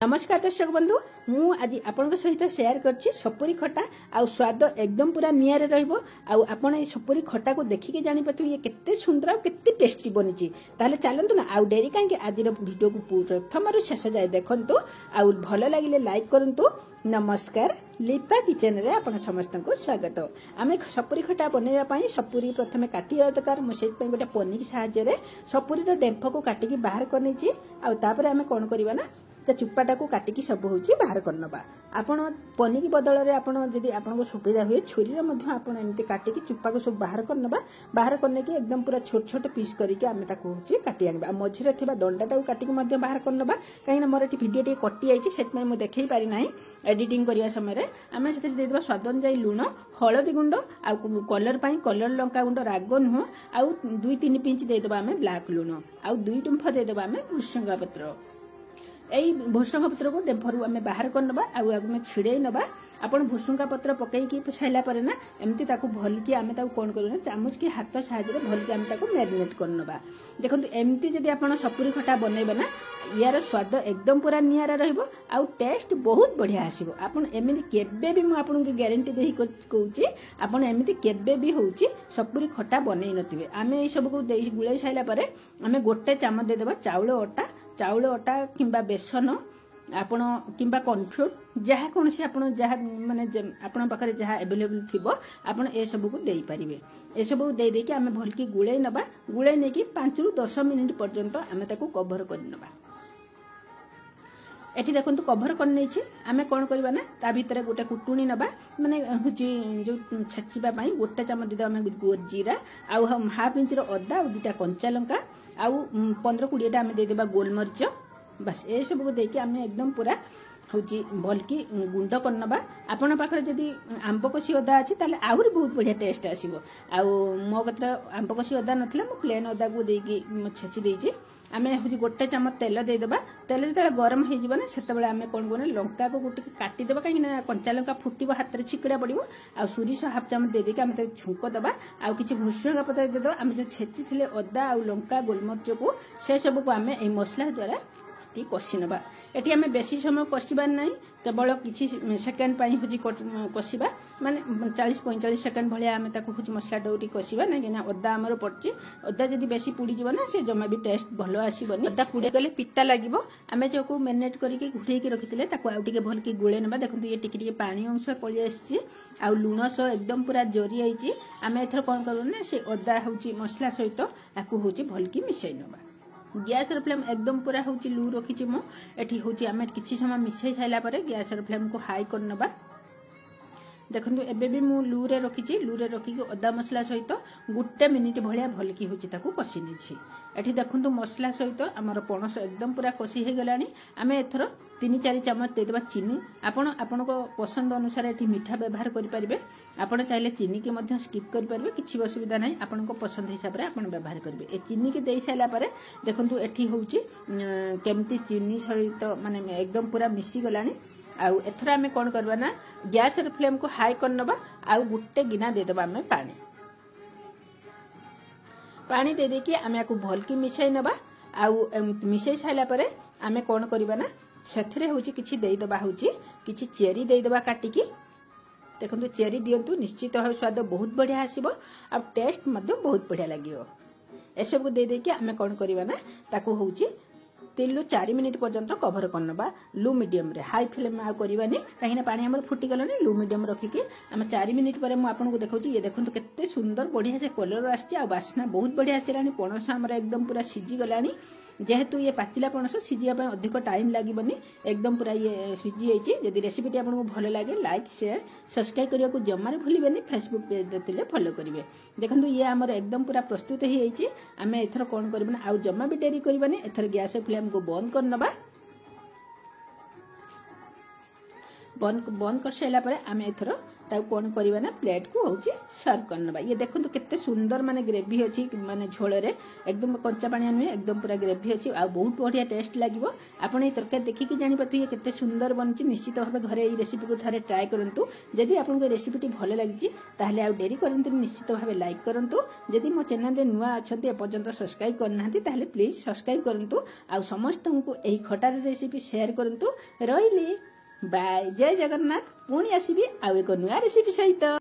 नमस्कार दर्शक बंधु मु आज आपण सहित शेयर करछि सपुरी खटा आ स्वाद एकदम पूरा नियारे रहइबो आ आपण ए सपुरी खटा को देखिके जानि पथु ये केते सुंदर केते टेस्टी बनिछि ताले चलंतु ना आ डेरी काहे आज वीडियो को प्रथम रु शेष जाय देखंतु आ भलो लागिले लाइक करंतु। नमस्कार लिपा किचन रे आपण समस्त को स्वागत। आमे सपुरी खटा बनेया पई सपुरी प्रथमे काटिया दरकार मु सेत पई गोटे पन्नी सहायता रे सपुरी रो डेंफ को काटिकी बाहर करनेछि आ तापर आमे कोन करबा ना चुप्पाटा को काटिकी सब होची बाहर करनबा। आपण पनी की बदल रे आपण जदी आपण को सुविधा हुए छुरी रे मध्य आपण एमती काटिकी चुप्पा को सब बाहर करनबा। बाहर करने की एकदम पूरा छोट छोट पीस करिके आमे ताको होची काटी आनिबा। मझी रे थिबा दंडाटा को काटिकी मध्य बाहर करनबा काईना मोर एटी वीडियो टे कटि आइछि सेतमै मु देखै पारि नाही एडिटिंग करिया समय रे आमे सेते दे देबा स्वाद अनुसार लूण हळदी गुंड आ कलर पई कलर लंका गुंड राग नुह आ 2-3 पिंच दे देबा आमे ब्लैक लूण आ 2 टुंफ दे देबा आमे भुसंगा पत्र। एई भुसंगा पत्र को डेंफरु आमे बाहर करनबा आ आमे छिड़े नबा। आपण भुसंगा पत्र पकई की छाइला परे ना एमती ताको भलकी आमे ताको कोन करू ना चामच की हाथ सहायता रे भलकी आमे ताको मैरिनेट करनबा। देखंतु एमती जदी आपण सपुरी खटा बनेबे ना यार स्वाद एकदम पूरा नियारा रहइबो आ टेस्ट बहुत बढ़िया आसीबो। आपण एमिति केबे भी मु आपण के गारंटी देही कहूची आपण एमिति केबे भी होउची सपुरी खटा बनै नथिबे। आमे ए सब को देई गुळै छाइला परे आमे गोटे चामच दे देबा चाउल अटा किंबा बेसन आपण किंबा कॉर्नफ्लोर जहा कोनसी आपण जहा माने आपण पाखरे जहा अवेलेबल थिबो आपण ए सब को देई परिबे। ए सब को देई देकी आमे भलकी गुळै नबा। गुळै नेकी 5 रु 10 मिनिट पर्यंत आमे ताको कवर कर नबा। एठी देखंतु कवर कर नैछि आमे कोन करबा ना ता भितरे गोटे कुटुणी नबा माने हुची जो छचिबा पई गोटे चामच दे आमे जीरा आ हाफ इंच रो अदा आ दुटा कंचा लंका आ 15-20 टा आमे दे देबा गोलमरिच बस ए सब को देकी आमे एकदम पूरा होची भलकी गुंड करनबा। आपण पाखरे जदी आंबकसी अदा अछि ताले आहुरी बहुत बढ़िया टेस्ट आसीबो। आ मो कतरा आंबकसी अदा नथिला मु प्लेन अदा को देकी छेची देछि। आमे होची गोटे चामच तेल दे देबा। तेल जते गरम हे जिबो ना सेते बेले आमे कोन कोन लंका को गोटे काटी देबा काहे ना कंचा लंका फुटिबो हाथ रे छिकड़ा पड़िबो आ सुरिस हाफ चामच दे देके आमे ते छुंको देबा आ किछि भुसंगा पत्र दे देबा। आमे जो छेची थिले अदा आ लंका गोलमरिच को से सब को आमे ए मसला द्वारा ती कसी नबा। एटी आमे बेसी समय कसिबा नाही केवल किछि सेकंड पई हुजी कसिबा माने 40-45 सेकंड भलिया आमे ताको कुछ मसला डोटी कसिबा ना कि ना अदा हमर पड़छि। अदा जदी बेसी पुडी जिवो ना से जमा भी टेस्ट भलो आसीबनी। अदा पुडी गले पित्ता लागिबो। आमे जोको मैरिनेट करिके घुठै के रखितिले ताको आ टिके भलकी गुळे नबा। देखंतु ये टिके टिके पानी अंश पळि आछि आ लूण सो एकदम पूरा जोरी आइछि। आमे एथर कोन करू ना से अदा होछि मसला सहित आकु होछि भलकी मिसै नबा। गैस रो फ्लेम एकदम पूरा होची लू रखिछि मु एठी होची आमे किछि समय मिसै छाइला परे गैस रो फ्लेम को हाई करनबा। देखंतु एबे भी मु लू रे रखिछि। लू रे रखि के अदा मसला सहित 1 मिनिट भलिया भलकी होची ताको कसी नेछि। एठी देखंतु मसला सहित हमर पणस एकदम पूरा कसी हे गलानी। आमे एथरो 3-4 चम्मच दे देबा चीनी। आपण को पसंद अनुसार एठी मीठा व्यवहार करि परिबे। आपण चाहिले चीनी के मध्य स्किप करि परिबे किछि असुविधा नाही। आपण को पसंद हिसाब रे आपण व्यवहार करिवे। ए चीनी के देई साइला परे देखंतु एठी होउची केमती चीनी सहित माने एकदम पूरा मिसी गलानी। आउ एथरा आमे कोन करबा ना गैस रे फ्लेम को हाई करनबा। आउ गुट्टे गिना दे देबा आमे पानी दे देकी आमे आकु भलकी मिसै नबा। आउ मिसै छाइला परे आमे कोन करबा ना सेथरे होची किछि देई दबा होची किछि चेरी देई दबा काटिकी। देखंतु चेरी दियंतु निश्चित भाव स्वाद बहुत बढ़िया आसीबो आ टेस्ट मध्ये बहुत बढ़िया लागियो। ए सब को दे देकी आमे कोन करबा ना ताको होची 3-4 मिनिट पर्यंत कवर करनबा लो मीडियम रे। हाई फ्लेम आ करबानी काहे ना पानी हमर फुटी गलनी। लो मीडियम रखी के हम 4 मिनिट परे मु आपन को देखौची। ये देखंतु केते सुंदर बढ़िया से कलर आछि आ वासना बहुत बढ़िया आछिलानी। पणस हमर एकदम पूरा सिजी गलानी। जेहेतु ये पाचिला पणस सिजिया पय अधिक टाइम लागिबनी एकदम पूरा ये सिजी आइछि। यदि रेसिपी आपन को भलो लागे लाइक शेयर सब्सक्राइब करिया को जम्मा रे भूलिबेनी। फेसबुक पेज देतिले फॉलो करिवे। देखंतु ये हमर एकदम पूरा प्रस्तुत हे आइछि। आमे एथर कोन करबना आ जम्मा भी डेरी करबानी। एथर गैस फ्लेम को बंद करनबा। बंद कर साइला परे आमे एथर ताऊ कौन करवा ना प्लेट को हूँ सर्व करनवा। ये देखो केते सुंदर माने ग्रेवी अच्छी माने झोल एकदम कंचा पानिया नुहे एकदम पूरा ग्रेवी अच्छी आ बहुत बढ़िया टेस्ट लगे। आपड़ ये तरकारी देखिकी जानीपे केते सुंदर बनी। निश्चित भाव घरे ये रेसिपी को थे ट्राए करूँ। जदि आपको रेसिपी भल लगी ताहले आ डेरी करते निश्चित भाव लाइक करूँ। जदि मो चैनल रे नुआ अच्छा एपर्यंत सब्सक्राइब करना ताहले प्लीज सब्सक्राइब करूँ। आ समस्त को यही खटार रेसिपी शेयर करूँ। रही बाय जय जगन्नाथ। पुणी आसबि आउ एक नुआ रेसिपी सहित।